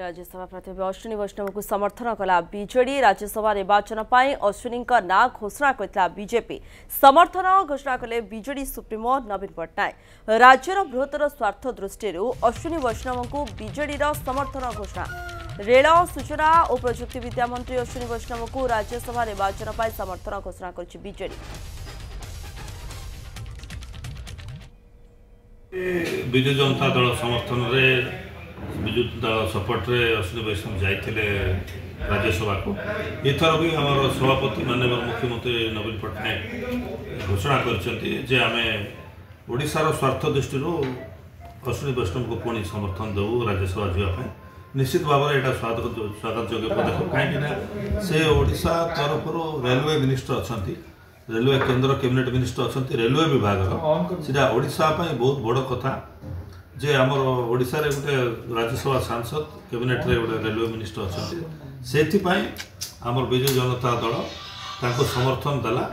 राज्यसभा प्रार्थी अश्विनी वैष्णव को समर्थन कला बीजेडी राज्यसभा निर्वाचन पर अश्विनी ना घोषणा करता बीजेपी समर्थन घोषणा कले बीजेडी सुप्रीमो नवीन पट्टनायक राज्यर बृहत्तर स्वार्थ दृष्टि अश्विनी वैष्णव को बीजेडी समर्थन घोषणा रेल सूचना और प्रजुक्ति विद्या मंत्री अश्विनी वैष्णव को राज्यसभा निर्वाचन पर समर्थन घोषणा कर बीजेडी विजु जनता दल समर्थन विजु दल सपोर्ट रे अश्विनी वैष्णव जाते राज्यसभा को एथर भी आम सभापति माननीय मुख्यमंत्री नवीन पट्टनायक घोषणा करशार स्वार्थ दृष्टि अश्विनी वैष्णव को पुणी समर्थन देवु राज्यसभा जावाई निश्चित भाव में यहाँ स्वागत योग्य पदक्षेप कहीं से ओडिशा तरफ रेलवे मिनिस्टर अच्छा रेलवे केंद्र कैबिनेट मिनिस्टर अच्छा रेलवे विभाग सीधा ओडिशा बहुत बड़ कथा जे आमर ओडिशा रे गोटे राज्यसभा सांसद कैबिनेट रे गोटे रेलवे मिनिस्टर अच्छा से आमर विजु जनता दल समर्थन देला।